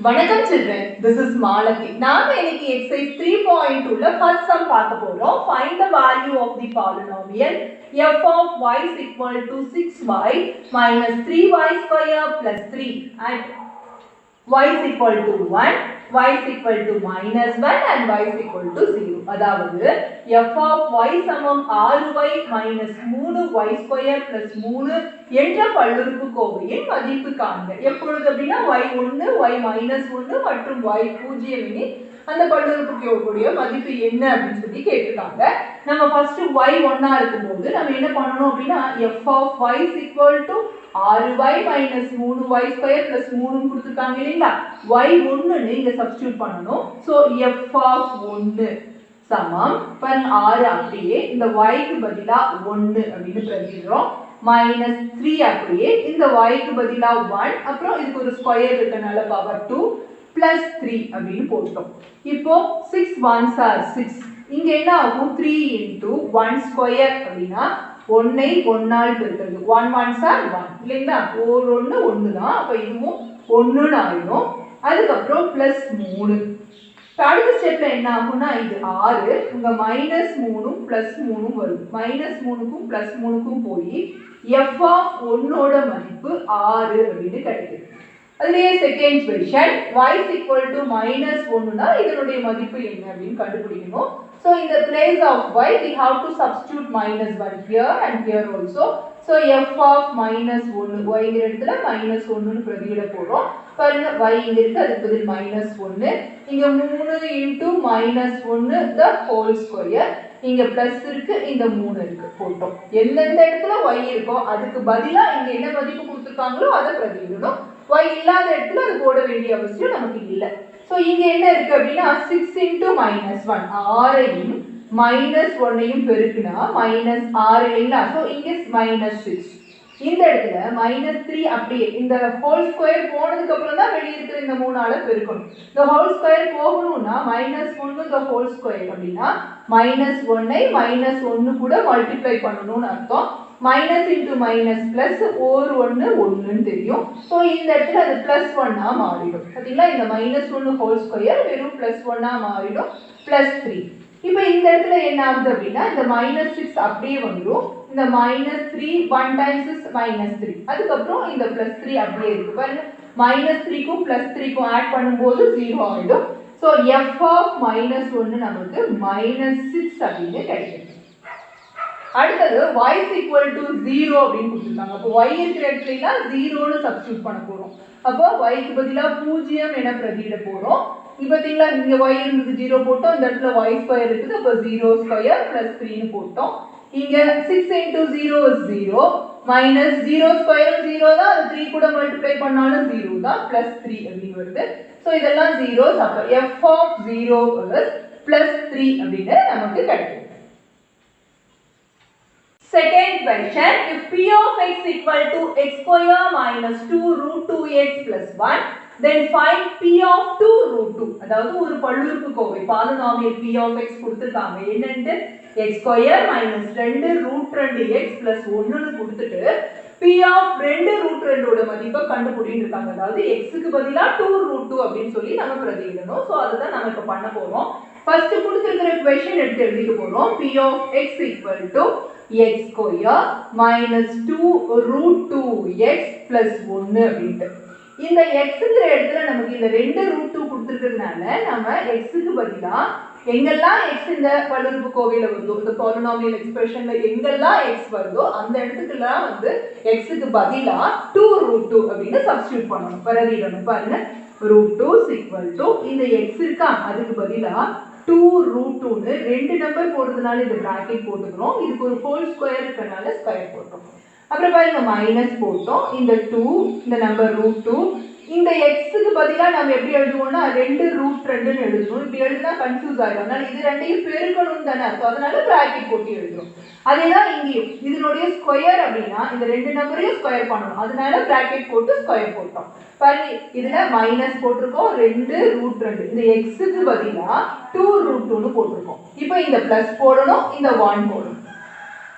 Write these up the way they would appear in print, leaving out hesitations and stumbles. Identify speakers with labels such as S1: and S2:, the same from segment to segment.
S1: வணக்கம் children, this is Malati. நாம இன்னைக்கு exercise 3.2 ல first sum பார்க்க போறோம். Find the value of the polynomial f of y is equal to 6y minus 3y square plus 3 at y is equal to 1, y is equal to minus 1 and y is equal to 0. அதாவது f of y சமம் 6y minus 3y square plus 3 என்ற பல்லுறுப்புக்கோவையின் மதிப்பு காண்க. எப்பொழுது அப்படின்னா y1, y minus 1 மற்றும் y 0 எனில் அந்த பல்லுறுப்புக்கோவையுடைய மதிப்பு என்ன அப்படின்னு சொல்லி கேட்டிருக்காங்க. நம்ம ஃபர்ஸ்ட் y 1 இருக்கும்போது நம்ம என்ன பண்ணணும் அப்படின்னா f of y is equal to 6y minus 3y square plus 3 கொடுத்திருக்காங்க இல்லைங்களா, y1 நீங்க சப்ஸ்டிட்யூட் பண்ணணும். சோ f of 1 சமம் பாருங்க 6 அப்படியே இந்த y க்கு பதிலா 1 அப்படினு பிரதியிடுறோம், minus 3 அப்படியே இந்த y க்கு பதிலா 1, அப்புறம் இதுக்கு ஒரு ஸ்கொயர் இருக்கனால பவர் 2 plus 3 அப்படினு போட்டோம். இப்போ 6 ones are 6, இங்க என்ன ஆகும் 3 into 1 square அப்படினா 1 ஐ 1 ஆல் பெருக்கிறது, 1 ones are 1 இல்லைங்களா, ஒரு 1 1 தான், அப்ப இதுவும் 1 ன்னு ஆயிடும். அதுக்கு அப்புறம் plus 3. அடுத்த ஸ்டெப்ல என்ன ஆகும்னா இது 6, உங்க minus 3 ம் plus 3 ம் வரும், minus 3 க்கும் plus 3 க்கும் போய் f of 1 ஓட மதிப்பு 6 அப்படினு கிடைக்குது. அதுலயே second equation y is equal to minus 1 னா இதனுடைய மதிப்பு என்ன அப்படினு கண்டுபிடிக்கணும். So in the place of y we have to substitute minus 1 here and here also. So f of minus 1, y ங்கிற இடத்துல minus 1 ன்னு பிரதியிட போறோம். பாருங்க y இங்க இருக்கு, அதுக்கு பதில் minus 1, இங்க 3 into minus 1 the whole square, இங்க plus இருக்கு, இங்க 3 இருக்கு போட்டோம். எந்தெந்த இடத்துல y இருக்கோ அதுக்கு பதிலா இங்க என்ன மதிப்பு கொடுத்திருக்காங்களோ அதை பிரதியிடணும். y இல்லாத இடத்துல அது போட வேண்டிய அவசியம் நமக்கு இல்ல. சோ இங்க என்ன இருக்கு அப்படினா 6 into minus 1, 6 ஐயும் minus 1 ஐயும் பெருக்கினா minus 6 இல்லைங்களா, சோ இங்க minus 6, இந்த இடத்துல minus 3 அப்படியே இந்த whole square போனதுக்கு அப்புறம் தான் வெளிய இருக்கிற இந்த 3 ஆல பெருக்கணும். இந்த whole square போகணும்னா minus 1 the whole square அப்படினா minus 1 ஐ minus 1 கூட மல்டிப்ளை பண்ணணும்னு அர்த்தம். minus into minus plus ஒரு 1 1ன்னு தெரியும். சோ இந்த இடத்துல அது plus 1 ஆ மாறிடும். பாத்தீங்களா, இந்த minus 1 whole square வெறும் plus 1 ஆ மாறிடும், plus 3. இப்போ இந்த இடத்துல என்ன ஆகுது அப்படினா இந்த minus 6 அப்படியே வந்துரும், இந்த minus 3 1 times is minus 3, அதுக்கு அப்புறம் இந்த plus 3 அப்படியே இருக்கு பாருங்க, minus 3 க்கும் plus 3 க்கும் ஆட் பண்ணும்போது 0 ஆயிடும். சோ f of minus 1 நமக்கு minus 6 அப்படினு கிடைக்கும். அடுத்தது y is equal to 0 அப்படினு கொடுத்திருக்காங்க. அப்ப y இருக்கிற இடத்துல எல்லாம் 0 ன்னு சப்ஸ்டிட்யூட் பண்ண போறோம். அப்போ y க்கு பதிலா 0 என பிரதியிட போறோம். இப்போ பாத்தீங்களா இங்க y இருந்தது 0 போட்டோம், இந்த இடத்துல y ஸ்கொயர் இருக்குது, அப்ப 0 ஸ்கொயர் plus 3 ன்னு போட்டோம். இங்க 6 into 0 is 0 minus 0 ஸ்கொயர் 0 தான், அது 3 கூட மல்டிப்ளை பண்ணாலும் 0 தான், plus 3 அப்படினு வருது. சோ இதெல்லாம் 0s, அப்ப f of 0 is plus 3 அப்படினு நமக்கு கிடைக்கும். Second question, if p of x equal to x square minus 2 root 2x plus 1, then find p of 2 root 2. அதாவது ஒரு பல்லுறுப்புக்கோவை பாலினாமியல் p of x கொடுத்திருக்காங்க. என்னன்னு x square minus 2 root 2x plus 1 ன்னு கொடுத்துட்டு p of 2 root 2 ஓட மதிப்பை கண்டுபிடின்னு இருக்காங்க. அதாவது x க்கு பதிலா 2 root 2 அப்படினு சொல்லி நம்ம பிரதியிடணும். சோ அதுதான் நாம இப்ப பண்ண போறோம். ஃபர்ஸ்ட் கொடுத்திருக்கிற ஈக்குவேஷன் எடுத்து எழுதிக்க போறோம். p of x equal to x square minus 2 root 2x plus 1 அப்படின்ட்டு. இந்த xங்கிற இடத்துல நமக்கு இந்த 2 root 2 கொடுத்திருக்கிறதுனால நம்ம x க்கு பதிலா எங்கெல்லாம் x இந்த பல்லுறுப்புக்கோவையில வருதோ, இந்த பாலினாமியல் எக்ஸ்பிரஷன்ல எங்கெல்லாம் x வருதோ அந்த இடத்துக்குலாம் வந்து x க்கு பதிலா 2 root 2 அப்படினு சப்ஸ்டிட்யூட் பண்ணனும், பிரதியிடணும். பாருங்க root 2 is equal to இந்த x இருக்கா, அதுக்கு பதிலா 2 root 2 ன்னு ரெண்டு நம்பர் போடுறதுனால இந்த பிராக்கெட் போட்டுக்கிறோம், இதுக்கு ஒரு ஹோல் ஸ்கொயர் இருக்கனால ஸ்கொயர் போட்டோம். அப்புறம் பாருங்க மைனஸ் போட்டோம், இந்த 2 இந்த நம்பர் root 2, இந்த x க்கு பதிலா நாம எப்படி எழுதுவோம்னா 2 root 2 ன்னு எழுதுவோம். இப்படி எழுதினா கன்ஃபியூஸ் ஆயிடும், அதனால இது ரெண்டையும் பெருக்கணும் தானே அர்த்தம், அதனால பிராக்கெட் போட்டு எழுதுறோம். அதேதான் இங்கேயும் இதனுடைய ஸ்கொயர் அப்படின்னா இந்த ரெண்டு நம்பரையும் ஸ்கொயர் பண்ணணும், அதனால பிராக்கெட் போட்டு ஸ்கொயர் போட்டோம். பாருங்க இதுல மைனஸ் போட்டிருக்கோம், 2 root 2, இந்த x க்கு பதிலா 2 root 2 ன்னு போட்டிருக்கோம். இப்போ இந்த பிளஸ் போடணும், இந்த 1 போடணும்.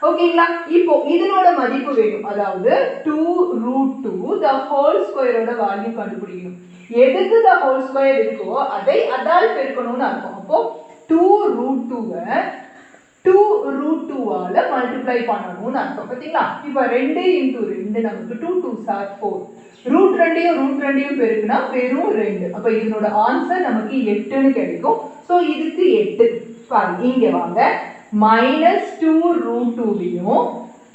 S1: ஓகேங்களா, இப்போ இதனோட மதிப்பு வேணும், அதாவது 2 root 2 the whole square ஓட வேல்யூ கண்டுபிடிக்கணும். எதுக்கு the whole square இருக்கோ அதை அதால் பெருக்கணும்னு அர்த்தம். அப்போ 2√2 2√2 ஆல மல்டிப்ளை பண்ணணும்னு அர்த்தம். பாத்தீங்களா? இப்போ 2 into 2 நமக்கு 2 2s are 4. ரூட் ரெண்டையும் பெருக்குனா வெறும் 2. அப்ப இதனோட ஆன்சர் நமக்கு 8ன்னு கிடைக்கும். சோ இதுக்கு 8. பாருங்க இங்க வாங்க -2√2வையும்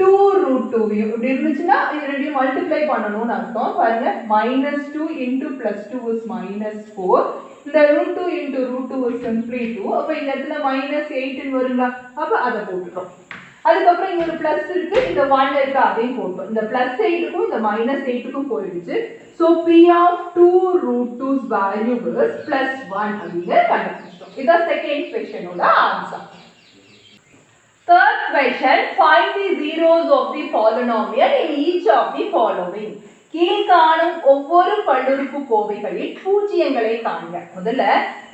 S1: 2√2வையும் இப்படி இருந்துச்சுன்னா இது ரெண்டையும் மல்டிப்ளை பண்ணணும்னு அர்த்தம். பாருங்க -2 into +2 is -4. இந்த √2 into √2 is simply 2. அப்ப இந்த இடத்துல -8 ன்னு வருங்களா? அப்ப அதை போட்டுறோம். அதுக்கப்புறம் இங்க ஒரு பிளஸ் இருக்கு, இந்த 1 இருக்கு, அதையும் போட்டோம். இந்த +8க்கும் இந்த -8க்கும் போயிடுச்சு. So P of 2√2's value is +1 அப்படின்னு கண்டுபிடிச்சோம். இதான் செகண்ட் क्वेश्चनோட answer. Third question, find the zeros of the polynomial in each of the following. கீழ்காணும் ஒவ்வொரு பல்லுறுப்புக்கோவைகளில் பூஜ்ஜியங்களை காண்க. முதல்ல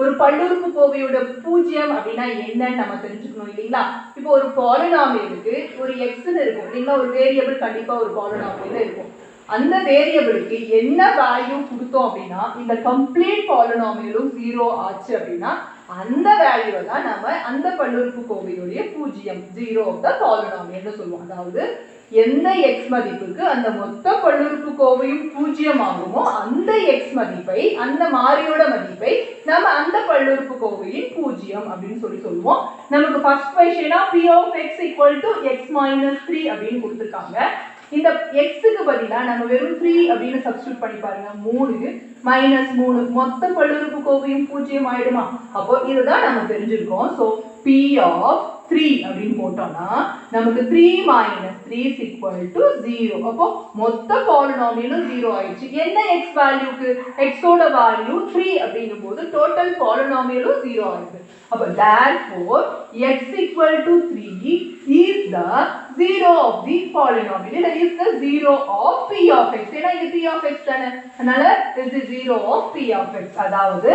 S1: ஒரு பல்லுறுப்புக்கோவையோட பூஜ்ஜியம் அப்படின்னா என்னன்னு நம்ம தெரிஞ்சுக்கணும் இல்லைங்களா? இப்போ ஒரு பாலினாமியலுக்கு ஒரு எக்ஸ்ன்னு இருக்கும் இல்லைங்களா? ஒரு வேரியபிள் கண்டிப்பா ஒரு பாலினாமியல்ல இருக்கும். அந்த வேரியபிளுக்கு என்ன வேல்யூ கொடுத்தோம் அப்படின்னா இந்த கம்ப்ளீட் பாலினாமியலும் 0 ஆச்சு அப்படின்னா அந்த வேல்யூவை தான் நம்ம அந்த பல்லுறுப்புக்கோவையுடைய பூஜ்ஜியம் 0 ஆஃப் த பாலினாமியல்னு சொல்லுவோம். அதாவது எந்த x மதிப்புக்கு அந்த மொத்த பல்லுறுப்புக்கோவையும் பூஜ்ஜியம் ஆகுமோ அந்த x மதிப்பை, அந்த மாறியோட மதிப்பை நம்ம அந்த பல்லுறுப்புக்கோவையின் பூஜ்ஜியம் அப்படின்னு சொல்லுவோம். நமக்கு first क्वेश्चनா p of x equal to x minus 3 அப்படின்னு கொடுத்திருக்காங்க. இந்த x க்கு பதிலா நம்ம வெறும் 3 அப்படின்னு சப்ஸ்டிட்யூட் பண்ணி பாருங்க. 3 -3 மொத்த பல்லுறுப்புக்கோவையும் பூஜ்ஜியம் ஆயிடுமா? அப்போ இதுதான் நம்ம தெரிஞ்சிருக்கோம். சோ p of 3 அப்படின்னு போட்டோம்னா நமக்கு 3 - 3 is equal to 0. அப்போ மொத்த பாலினாமியலும் 0 ஆயிடுச்சு. என்ன x வேல்யூக்கு? x ஓட வேல்யூ 3 அப்படிங்கும்போது டோட்டல் பாலினாமியலும் 0 ஆயிடுது. அப்போ therefore x equal to 3 is the 0 of the polynomial. It is the 0 of p of x. ஏன்னா இது p of x தானே, அதனால this is 0 of p of x. அதாவது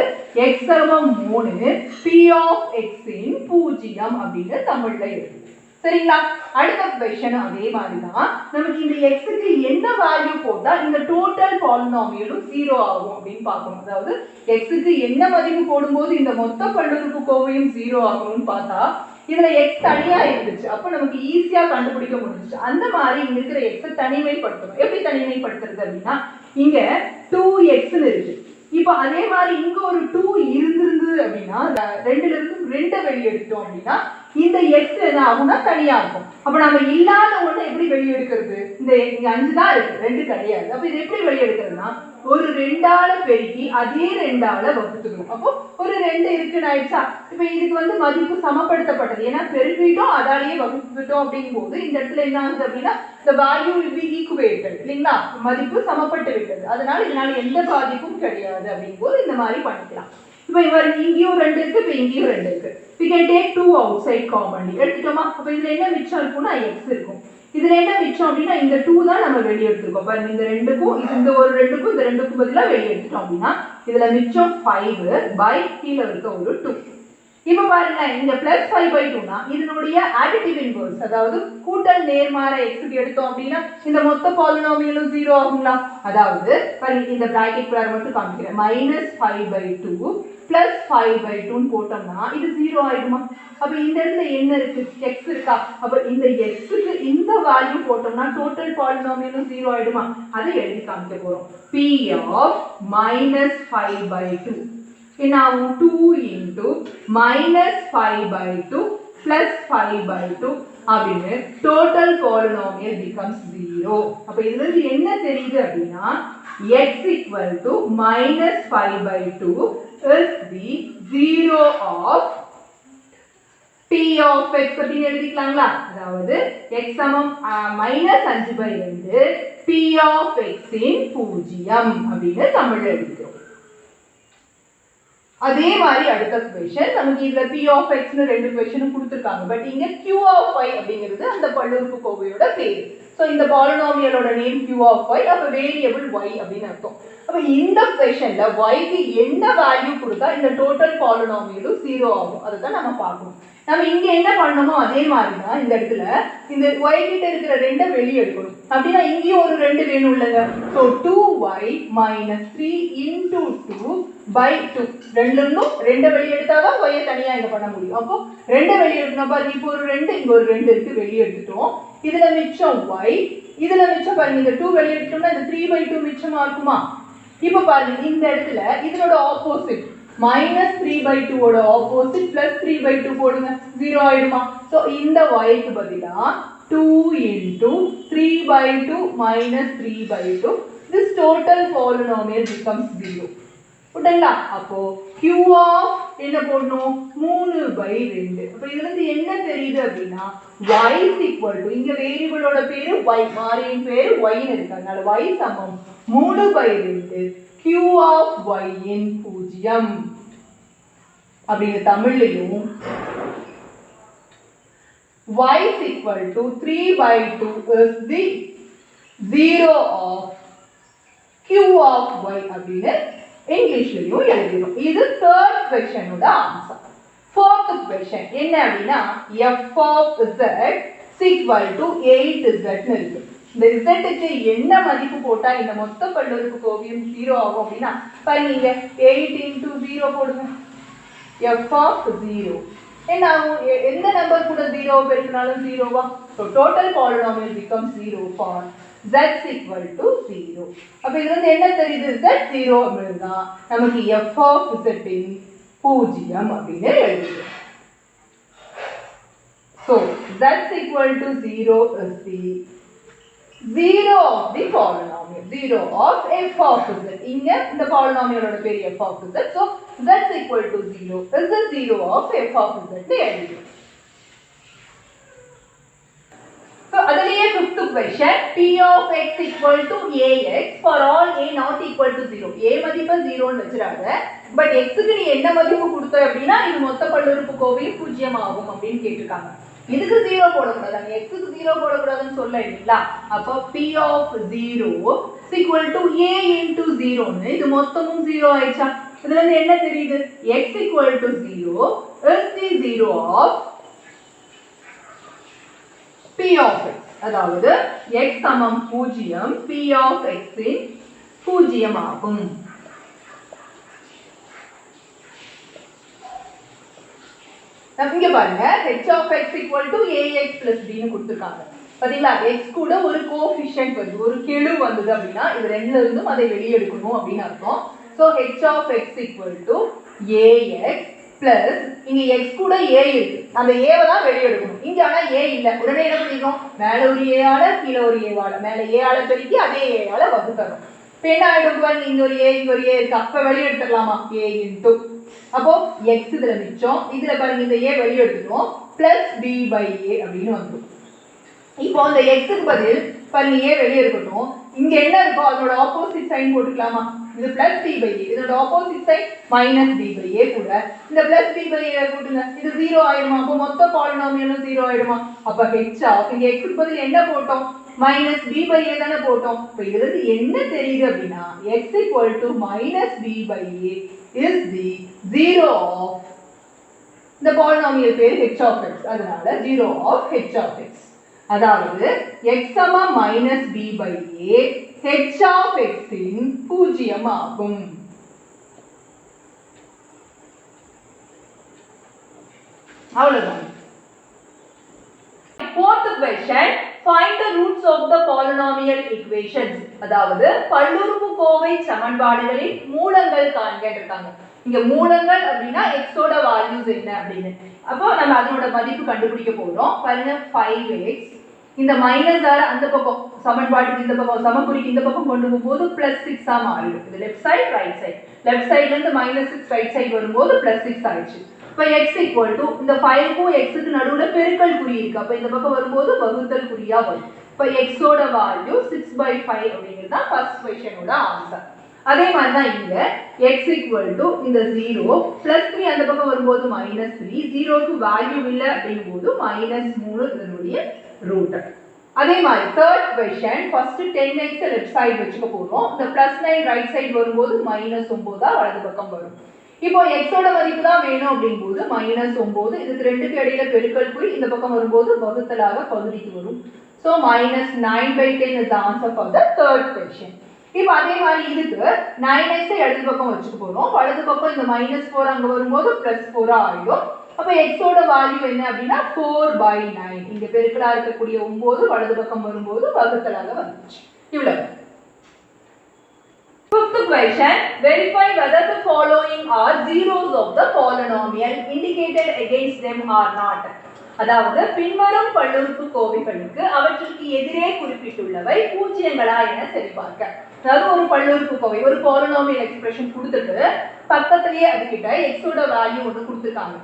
S1: x சமம் 3 p of x இன் பூஜ்ஜியம் அப்படின்னு தமிழ்ல இருக்கு. சரிங்களா? அடுத்த क्वेश्चन அதே மாதிரி தான். நமக்கு இந்த x க்கு என்ன வேல்யூ போட்டா இந்த டோட்டல் பாலினாமியலும் 0 ஆகும் அப்படின்னு பார்க்கணும். அதாவது x க்கு என்ன மதிப்பு போடும்போது இந்த மொத்த பல்லுறுப்புக்கோவையும் 0 ஆகும்னு பார்த்தா இதுல x தனியா இருந்துச்சு. அப்ப நமக்கு ஈஸியா கண்டுபிடிக்க முடிஞ்சுச்சு. அந்த மாதிரி இங்க இருக்கிற x தனிமைப்படுத்தணும். எப்படி தனிமைப்படுத்துறது அப்படின்னா இங்க 2x ன்னு இருக்கு. இப்போ அதே மாதிரி இங்க ஒரு 2 இருந்திருந்தது அப்படின்னா ரெண்டுல இருந்து 2 வெளிய எடுத்தோம் அப்படின்னா இந்த x என்ன ஆகும்னா தனியா இருக்கும். அப்ப நம்ம இல்லாத ஒண்ணு எப்படி வெளிய எடுக்கிறது? இந்த இங்க 5 தான் இருக்கு, 2 கிடையாது. அப்ப இது எப்படி வெளிய எடுக்கிறதுனா ஒரு 2 ஆல பெருக்கி அதே 2 ஆல வகுத்துக்கணும். அப்போ ஒரு 2 இருக்குன்னு ஆயிடுச்சா? இப்போ இதுக்கு வந்து மதிப்பு சமப்படுத்தப்பட்டது. ஏன்னா பெருக்கிட்டோம் அதாலேயே வகுத்துட்டோம் அப்படிங்கும்போது இந்த இடத்துல என்ன ஆகுது அப்படின்னா the value will be equated இல்லைங்களா? மதிப்பு சமப்பட்டு விட்டது. அதனால இதனால எந்த பாதிப்பும் கிடையாது அப்படிங்கும்போது இந்த மாதிரி பண்ணிக்கலாம். இப்போ இவர் இங்கேயும் 2 இருக்கு, இப்போ இங்கேயும் 2 இருக்கு. we can take 2 outside commonly எடுத்துட்டோமா? அப்ப இதுல என்ன மிச்சம் இருக்கும்னா x இருக்கும். இதுல என்ன மிச்சம் அப்படின்னா இந்த 2 தான் நம்ம வெளிய எடுத்துறோம். பாருங்க இந்த 2க்கும் இந்த ஒரு 2க்கும் இந்த 2க்கும் பதிலா வெளிய எடுத்துட்டோம் அப்படின்னா இதுல மிச்சம் 5 by கீழ இருக்க ஒரு 2. இப்போ பாருங்க இங்க +5/2னா இதனுடைய additive inverse, அதாவது கூட்டல் நேர்மாறு x க்கு எடுத்தோம் அப்படின்னா இந்த மொத்த பாலினாமியலும் 0 ஆகுங்களா? அதாவது பாருங்க இந்த பிராக்கெட் குள்ள மட்டும் காமிக்கிறேன். -5/2 +5/2 ன்னு போட்டோம்னா இது 0 ஆயிடுமா? அப்ப இந்த இடத்துல என்ன இருக்கு? x இருக்கா? அப்ப இந்த x க்கு இந்த வேல்யூ போட்டோம்னா டோட்டல் பாலினாமியலும் 0 ஆயிடுமா? அதை எழுதி காமிக்க போறோம். p of -5/2 now 2 into -5/2 plus 5/2 அப்படினு total polynomial becomes 0. அப்ப இதுல இருந்து என்ன தெரியுது அப்படினா x equal to -5/2 is the 0 of p of x அப்படினு எழுதிக்கலாங்களா? அதாவது x சமம் -5/2 p of x இன் பூஜ்ஜியம் அப்படினு தமிழ்ல எழுதிக்கிறோம். அதே மாதிரி அடுத்த क्वेश्चन நமக்கு இதுல p of x னு ரெண்டு क्वेश्चन கொடுத்திருக்காங்க. பட் இங்க q of y அப்படிங்கிறது அந்த பல்லுறுப்புக்கோவையோட பேர். சோ இந்த பாலினாமியலோட நேம் q of y, அப்ப வேரியபிள் y அப்படினு அர்த்தம். அப்ப இந்த क्वेश्चनல y க்கு என்ன வேல்யூ கொடுத்தா இந்த டோட்டல் பாலினாமியலும் 0 ஆகும். அத தான் நாம பார்க்கணும். நம்ம இங்க என்ன பண்ணணுமோ அதே மாதிரி தான் இந்த இடத்துல இந்த y கிட்ட இருக்கிற 2 வெளியே எடுக்கணும். அப்படின்னா இங்கேயும் ஒரு 2 வேணும் இல்லைங்க. So 2y minus 3 into 2 by 2 ரெண்டுலும் 2 வெளியே எடுத்தாதான் y தனியா இங்க பண்ண முடியும். அப்போ 2 வெளியே எடுக்கணும் பாருங்க. இப்போ ஒரு 2 இங்க ஒரு 2 இருக்கு, வெளியே எடுத்துட்டோம். இதுல மிச்சம் y, இதுல மிச்சம் பாருங்க இந்த 2 வெளியே எடுத்தோம்னா இந்த 3 by 2 மிச்சமா இருக்குமா? இப்போ பாருங்க இந்த இடத்துல இதனோட ஆப்போசிட் minus 3 by 2 ஓட opposite plus 3 by 2 போடுங்க, 0 ஆயிடுமா? So இந்த y க்கு பதிலா 2 into 3 by 2 minus 3 by 2, this total polynomial becomes 0. புரியுதுங்களா? அப்போ q of என்ன போடணும்? 3 by 2. அப்ப இதுல இருந்து என்ன தெரியுது அப்படின்னா y is equal to, இங்க வேரியபிளோட பேரு y, மாறியின் பேரு y ன்னு இருக்கு. அதனால y சமம் 3 by 2 q of y in 0 அப்படிங்க. தமிழ்லையும் y is equal to 3 by 2 is the 0 of q of y அப்படின்னு இங்கிலீஷ்லயும் எழுதிரும். இது third question ஓட ஆன்சர். fourth question என்ன அப்படின்னா f of z is equal to 8z ன்னு இருக்கு. இந்த z க்கு என்ன மதிப்பு போட்டா இந்த மொத்த பல்லுறுப்புக்கோவையும் 0 ஆகும் அப்படின்னா பாருங்க 8 into 0 போடுங்க. f of 0 என்ன ஆகும்? எந்த நம்பர் கூட 0 பெருக்கினாலும் 0 வா? so total polynomial becomes 0 for z is equal to 0. அப்ப இதுல இருந்து என்ன தெரியுது? z 0 அப்படினா நமக்கு f of z இன் 0 அப்படின்னு எழுதுறோம். so z is equal to 0 is the 0 of the polynomial, 0 of f of z. இங்க இந்த polynomial பேர் f of z. so z is equal to 0 is the 0 of f of z எழுதுறோம். so அதுலயே fifth question p of x equal to ax for all a not equal to 0. a மதிப்பு 0 ன்னு வெச்சிராத. But x க்கு நீ என்ன மதிப்பு கொடுத்த அப்படினா இது மொத்த பல்லுறுப்புக்கோவையும் 0 ஆகும் அப்படினு கேட்டிருக்காங்க. இதுக்கு 0 போட கூடாது. x க்கு 0 போட கூடாதுன்னு சொல்ல இல்லையா? அப்ப p of 0 is equal to a into 0 ன்னு இது மொத்தமும் 0 ஆயிடுச்சா? இதுல இருந்து என்ன தெரியுது? x equal to 0 is the 0 of p of x. அதாவது x சமம் 0 p of x இன் 0 ஆகும். இங்க பாருங்க h of x equal to ax plus b ன்னு கொடுத்திருக்காங்க. பாத்தீங்களா? x கூட ஒரு கோஎஃபிஷியன்ட் வருது, ஒரு கெழு வந்தது அப்படினா இது ரெண்டுல இருந்தும் அதை வெளிய எடுக்கணும் அப்படினு அர்த்தம். so h of x equal to ax plus இங்க x கூட a இருக்கு, அந்த a வை தான் வெளிய எடுக்கணும். இங்க ஆனா a இல்ல. உடனே என்ன பண்ணிரோம்? மேல ஒரு a ஆல கீழ ஒரு a ஆல, மேல a ஆல பெருக்கி அதே a ஆல வகுத்தறோம். இப்போ என்ன ஆயிடும் பாருங்க, இங்க ஒரு a இங்க ஒரு a இருக்கு. அப்ப வெளிய எடுத்துடலாமா? a into, அப்போ x இதுல மிச்சம், இதுல பாருங்க இந்த a வெளிய எடுத்துட்டோம், plus b by a அப்படினு வந்துரும். இப்போ அந்த x க்கு பதில் பாருங்க a வெளிய இருக்கட்டும், இங்க என்ன இருக்கோ அதோட ஆப்போசிட் சைன் போட்டுக்கலாமா? இது plus b by a, இதோட opposite sign minus b by a கூட இந்த plus b by a போடுங்க, இது 0 ஆயிடுமா? அப்ப மொத்த பாலினாமியலும் 0 ஆயிடுமா? அப்ப h of இங்க x க்கு பதில் என்ன போட்டோம்? minus b by a தான போட்டோம். அப்ப இதுல இருந்து என்ன தெரியுது அப்படினா x equal to minus b by a is the 0 of the polynomial பேர் h of x. அதனால 0 of h of x. அதாவது x சமம் minus b by a h of x இன் 0 ஆகும். அவ்வளவுதான். Fourth question, find the roots of the polynomial equations. அதாவது பல்லுறுப்புக்கோவை சமன்பாடுகளின் மூலங்கள் காண்கேட்டிருக்காங்க. இங்க மூலங்கள் அப்படினா x ஓட வேல்யூஸ் என்ன அப்படினு. அப்போ நம்ம அதோட மதிப்பு கண்டுபிடிக்க போறோம். பாருங்க 5x, இந்த மைனஸ் ஆல அந்த பக்கம் சமன்பாட்டுக்கு இந்த பக்கம் சமக்குறிக்கு இந்த பக்கம் கொண்டு போகும்போது +6 ஆ மாறிடும். இது left side right side, left சைடுல இருந்து -6 ரைட் சைடு வரும்போது +6 ஆயிடுச்சு. இப்போ x equal to இந்த 5 க்கும் x க்கு நடுவுல பெருக்கல் குறி இருக்கு. அப்ப இந்த பக்கம் வரும்போது வகுத்தல் குறியா வரும். இப்போ x ஓட வேல்யூ 6/5 அப்படிங்கிறது தான் ஃபர்ஸ்ட் क्वेश्चन ஓட ஆன்சர். அதே மாதிரி தான் இங்க x equal to இந்த 0 +3 அந்த பக்கம் வரும்போது -3, 0 க்கு வேல்யூ இல்ல அப்படிங்கும்போது -3 இதனுடைய ரூட். அதே மாதிரி third question, first 10x left side வெச்சுக்க போறோம். இந்த +9 ரைட் சைடு வரும்போது -9 வலது பக்கம் வரும். இப்போ x ஓட மதிப்பு தான் வேணும் அப்படிங்கும்போது -9 இதுக்கு ரெண்டுக்கு இடையில பெருக்கல் போய் இந்த பக்கம் வரும்போது வகுத்தலாக பகுதிக்கு வரும். So -9/10 is the answer for the third question. இப்போ அதே மாதிரி இதுக்கு 9x இடது பக்கம் வச்சுக்க போறோம். வலது பக்கம் இந்த -4 அங்க வரும்போது +4 ஆயிடும். அப்ப x ஓட வேல்யூ என்ன அப்படினா 4/9. இங்க பெருக்கலா இருக்கக்கூடிய 9 வலது பக்கம் வரும்போது வகுத்தலாக வந்துச்சு. இவ்வளவு. Fifth question, verify whether the following are zeros of the polynomial indicated against them or not. அதாவது பின்வரும் பல்லுறுப்புக்கோவைகளுக்கு அவற்றுக்கு எதிரே குறிப்பிட்டுள்ளவை பூஜ்ஜியங்களா என சரிபார்க்க. அதாவது ஒரு பல்லுறுப்புக்கோவை ஒரு பாலினாமியல் எக்ஸ்பிரஷன் கொடுத்துட்டு பக்கத்துலயே அதுகிட்ட x ஓட வேல்யூ ஒன்று கொடுத்துருக்காங்க.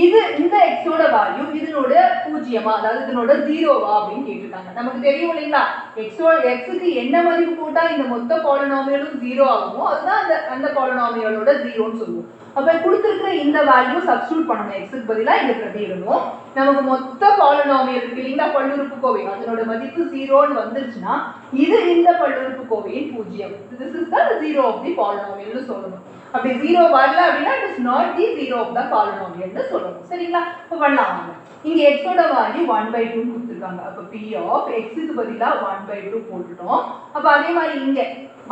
S1: இது இந்த x ஓட வேல்யூ இதனோட பூஜ்ஜியமா அதாவது இதனோட ஜீரோவா அப்படின்னு கேட்டிருக்காங்க. நமக்கு தெரியும் இல்லைங்களா x-க்கு என்ன மதிப்பு போட்டா இந்த மொத்த பாலினாமியலும் ஜீரோ ஆகுமோ அதுதான் அந்த பாலினாமியலோட ஜீரோன்னு சொல்லுவோம். அப்ப கொடுத்திருக்கிற இந்த வேல்யூ சப்ஸ்டிட்யூட் பண்ணணும். x-க்கு பதிலா இங்க பிரதியிடணும். நமக்கு மொத்த பாலினாமியல் இருக்கு இல்லைங்களா பல்லுறுப்புக்கோவை அதனோட மதிப்பு ஜீரோன்னு வந்துருச்சுன்னா இது இந்த பல்லுறுப்புக்கோவையின் பூஜ்ஜியம். This is the zero of the polynomial னு சொல்லணும். அப்படி ஜீரோ வரல அப்படின்னா it is not the zero of the polynomial னு சொல்லணும். சரிங்களா? இப்ப பண்ணலாம். இங்க x ஓட வேல்யூ 1/2 கொடுத்திருக்காங்க. அப்ப p of x க்கு பதிலா 1/2 போட்டுட்டோம். அப்ப அதே மாதிரி இங்க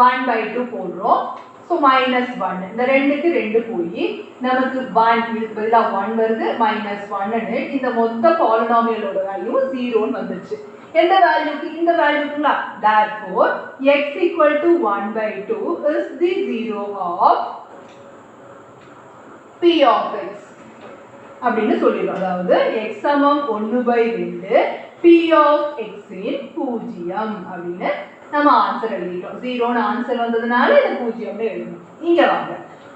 S1: 1/2 போடுறோம். So -1 இந்த ரெண்டுக்கு 2 போய் நமக்கு 1 இதுக்கு பதிலா 1 வருது -1 ன்னு இந்த மொத்த பாலினாமியலோட வேல்யூ 0 ன்னு வந்துருச்சு. எந்த வேல்யூக்கு இந்த வேல்யூக்குங்களா therefore x equal to 1/2 is the zero of p of x அப்படின்னு சொல்லிடுறோம். அதாவது x சமம் 1/2 p of x இன் பூஜ்ஜியம் அப்படின்னு நம்ம ஆன்சர் எழுதிட்டோம். 0 ன்னு ஆன்சர் வந்ததுனால இது பூஜ்ஜியம்னு எழுதணும். இங்க வாங்க.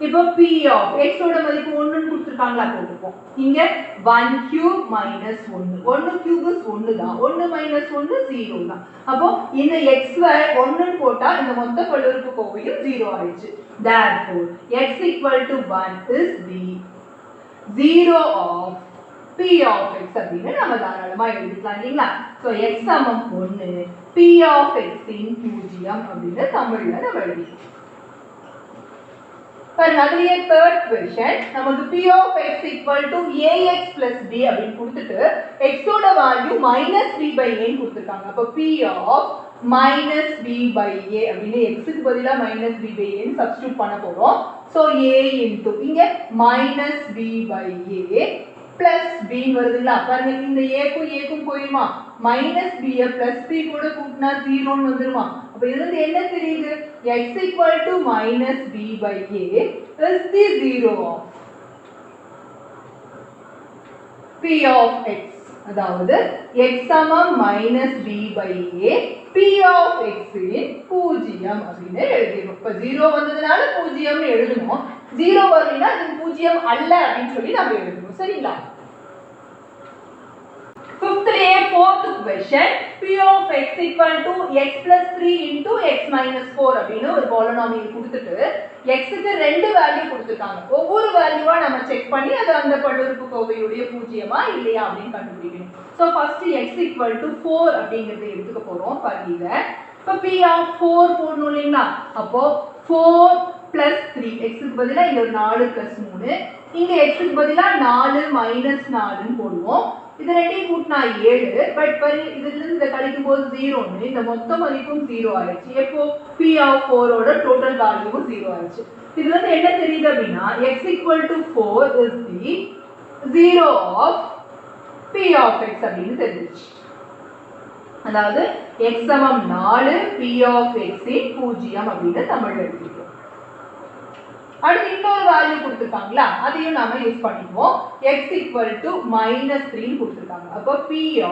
S1: இப்போ p of x ஓட மதிப்பு 1 ன்னு கொடுத்திருக்காங்களா போட்டுப்போம். இங்க 1 cube minus 1. 1 cube is 1 தான். 1 minus 1 0 தான். அப்போ இந்த x 1 ன்னு போட்டா இந்த மொத்த பல்லுறுப்புக்கோவையும் 0 ஆயிடுச்சு. Therefore x equal to 1 is the zero of p of x அப்படின்னு நம்ம தாராளமா எழுதிக்கலாம் இல்லைங்களா? So x சமம் 1 p of x இன் பூஜ்ஜியம் அப்படின்னு தமிழ்ல நம்ம எழுதிக்கலாம். பாருங்க அதுலயே third question நமக்கு p of x equal to ax plus b அப்படின்னு கொடுத்துட்டு x ஓட வேல்யூ -b/a ன்னு கொடுத்திருக்காங்க. அப்ப p of -b/a அப்படின்னு x க்கு பதிலா -b/a ன்னு சப்ஸ்டிட்யூட் பண்ண போறோம். So a into இங்க -b/a plus b வருதுங்களா? பாருங்க இந்த a க்கும் போயிடுமா? -b plus b கூட கூட்டினா 0 ன்னு வந்துருமா? அப்ப இதுல என்ன தெரியுது? x equal to -b/a is the zero of p of x. அதாவது x சமம் -b/a p of x இன் பூஜ்ஜியம் அப்படின்னு எழுதிடும். இப்ப 0 வந்ததுனால பூஜ்ஜியம்னு எழுதணும். 0 வரலைன்னா இது பூஜ்ஜியம் அல்ல அப்படின்னு சொல்லி நம்ம எழுதணும். சரிங்களா? Fourth question p of x equal to x plus 3 into x minus 4 அப்படின்னு ஒரு பாலினாமியல் கொடுத்துட்டு x க்கு ரெண்டு வேல்யூ கொடுத்திருக்காங்க. ஒவ்வொரு வேல்யூவா நம்ம செக் பண்ணி அது அந்த பல்லுறுப்புக்கோவையுடைய பூஜ்ஜியமா இல்லையா அப்படின்னு கண்டுபிடிக்கணும். So first x equal to 4 அப்படிங்கறதை எடுத்துக்க போறோம். பாருங்க. இப்ப p of 4 போடணும் இல்லைங்களா? அப்போ 4 plus 3 x க்கு பதிலா இங்க ஒரு 4 plus 3 இங்க x க்கு பதிலா 4 minus 4 ன்னு போடுவோம். இது ரெண்டையும் கூட்டினா 7 பட் பாருங்க இதுல இருந்து இத கழிக்கும் போது 0 ன்னு இந்த மொத்த மதிப்பும் 0 ஆயிடுச்சு. எப்போ p of 4 ஓட டோட்டல் வேல்யூவும் 0 ஆயிடுச்சு. இதுல இருந்து என்ன தெரியுது அப்படினா x equal to 4 is the zero of p of x அப்படின்னு தெரிஞ்சிருச்சு. அதாவது x சமம் 4 p of x இன் பூஜ்ஜியம் அப்படின்னு தமிழ்ல எழுதிட்டோம். அடுத்து இன்னொரு வேல்யூ கொடுத்திருக்காங்களா அதையும் நாம யூஸ் பண்ணிக்குவோம். x equal to -3 ன்னு கொடுத்திருக்காங்க. அப்ப p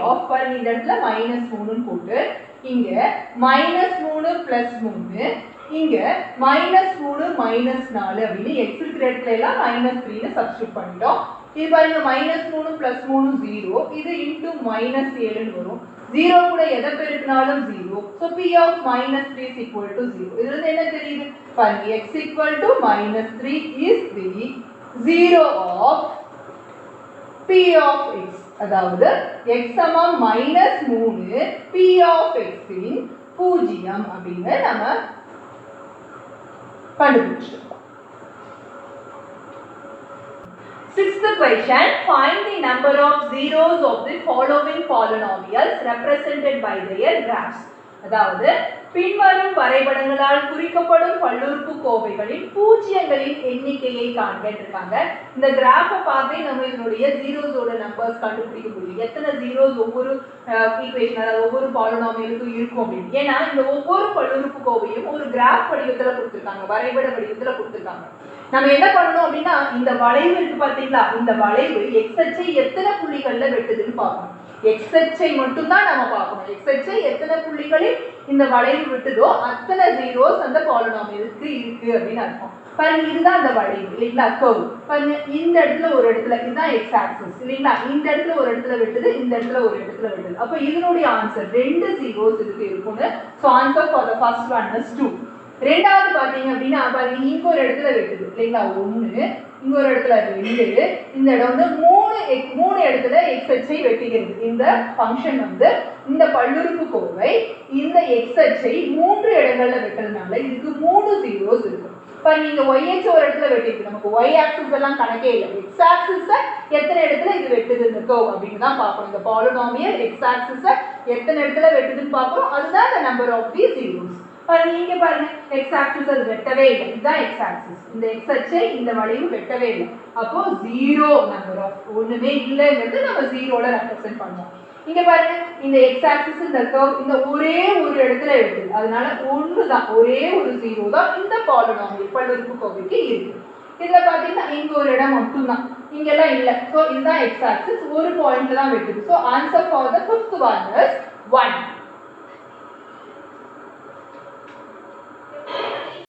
S1: of பாருங்க இந்த இடத்துல -3 ன்னு போட்டு இங்க -3 + 3 இங்க -3 -4 அப்படின்னு x இருக்கிற இடத்துல எல்லாம் -3 ன்னு சப்ஸ்டிட்யூட் பண்ணிட்டோம். இது பாருங்க -3 + 3 0 இது into -7 ன்னு வரும். 0 கூட எதை பெருக்கினாலும் 0. So p of -3 is equal to 0. இதுல இருந்து என்ன தெரியுது? பாருங்க x equal to -3 is the zero of p of x. அதாவது x சமம் -3 p of x இன் பூஜ்ஜியம் அப்படின்னு நம்ம கண்டுபிடிச்சிட்டோம். Sixth question, find the number of zeros of the following polynomials represented by their graphs. அதாவது பின்வரும் வரைபடங்களால் குறிக்கப்படும் பல்லுறுப்புக்கோவைகளின் பூஜ்ஜியங்களின் எண்ணிக்கையை காண்பிட்டிருக்காங்க. இந்த கிராஃபை பார்த்தே நம்ம இதனுடைய ஜீரோஸோட நம்பர்ஸ் கண்டுபிடிக்க முடியும். எத்தனை ஜீரோஸ் ஒவ்வொரு ஈக்குவேஷன் அதாவது ஒவ்வொரு பாலினாமியலுக்கும் இருக்கும் அப்படின்னு. ஏன்னா இந்த ஒவ்வொரு பல்லுறுப்புக்கோவையும் ஒரு கிராஃப் வடிவத்தில் கொடுத்துருக்காங்க, வரைபட வடிவத்தில் கொடுத்துருக்காங்க. நம்ம என்ன பண்ணணும் அப்படின்னா இந்த வளைவு இருக்கு பாத்தீங்களா, இந்த வளைவு எக்ஸ் அச்சை எத்தனை புள்ளிகள்ல வெட்டுதுன்னு பார்க்கணும். எக்ஸ் அச்சை மட்டும் தான் நம்ம பார்க்கணும். எக்ஸ் அச்சை எத்தனை புள்ளிகளில் இந்த வளைவு விட்டுதோ அத்தனை ஜீரோஸ் அந்த பாலினாமியலுக்கு இருக்கு அப்படின்னு அர்த்தம். பாருங்க இதுதான் அந்த வளைவு இல்லைங்களா, கர்வ். பாருங்க இந்த இடத்துல ஒரு இடத்துல இதுதான் எக்ஸ் ஆக்சிஸ் இல்லைங்களா, இந்த இடத்துல ஒரு இடத்துல வெட்டுது, இந்த இடத்துல ஒரு இடத்துல வெட்டுது. அப்ப இதனுடைய ஆன்சர் 2 ஜீரோஸ் இதுக்கு இருக்கும்னு. So answer for the first one is 2. ரெண்டாவது பாத்தீங்க அப்படின்னா பாருங்க இங்க ஒரு இடத்துல வெட்டுது இல்லைங்களா 1, இங்க ஒரு இடத்துல 2, இந்த இடம் வந்து 3 இடத்துல எக்ஸ் அச்சை வெட்டுகிறது. இந்த ஃபங்க்ஷன் வந்து இந்த பல்லுறுப்புக்கோவை இந்த எக்ஸ் அச்சை 3 இடங்கள்ல வெட்டுறதுனால இதுக்கு 3 ஜீரோஸ் இருக்கு. பாருங்க இங்க y அச்சு ஒரு இடத்துல வெட்டிருக்கு, நமக்கு y ஆக்சிஸ் எல்லாம் கணக்கே இல்லை. x ஆக்சிஸ் எத்தனை இடத்துல இது வெட்டுது இந்த கர்வ் அப்படின்னு தான் பார்க்கணும். இந்த பாலினாமியல் x ஆக்சிஸ் எத்தனை இடத்துல வெட்டுதுன்னு பார்க்கணும். அதுதான் the number of the zeros. பாருங்க இங்க பாருங்க x ஆக்சிஸ் அது வெட்டவே இல்லை, இதுதான் x ஆக்சிஸ். இந்த x அச்சை இந்த வளைவு வெட்டவே இல்லை. அப்போ 0 நம்பர் ஆஃப் ஒண்ணுமே இல்லைங்கிறது நம்ம 0ல ரெப்ரசென்ட் பண்ணுவோம். இங்க பாருங்க இந்த x ஆக்சிஸ் இந்த கர்வ் இந்த ஒரே ஒரு இடத்துல வெட்டுது, அதனால ஒன்று தான், ஒரே ஒரு 0 தான் இந்த பாலினாமியல் பல்லுறுப்புக்கோவைக்கு இருக்கு. இதுல பாத்தீங்கன்னா இங்க ஒரு இடம் மட்டும் தான், இங்க எல்லாம் இல்ல. சோ இதுதான் x ஆக்சிஸ், ஒரு பாயிண்ட்ல தான் வெட்டுது. So answer for the 5th one is 1.